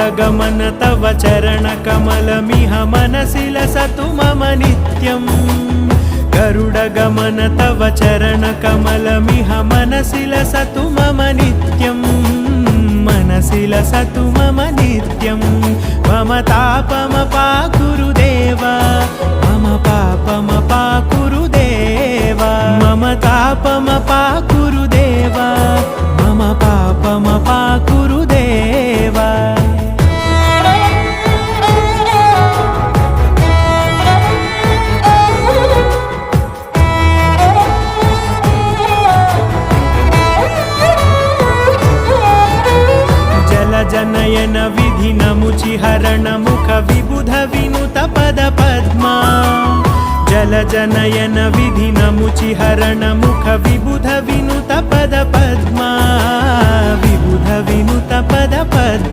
गरुडगमन तव चरणकमलमिह मनसि लसतु मम नित्यम् गरुडगमन तव चरणकमलमिह मनसि लसतु मम नित्यम् मनसि लसतु मम नित्यम् मम तापमपाकुरुदेव मम पापमपाकुरुदेव मम तापमपाकुरुदेव मम पापमपाकुरुदेव जनयन विधिनमुचिहरण मुख विबुध विनुत पद पद्मा जलजनयन विधिनमुचिहरण मुख विबुध विनुत पद पद्मा विबुध विनुत पद पद्मा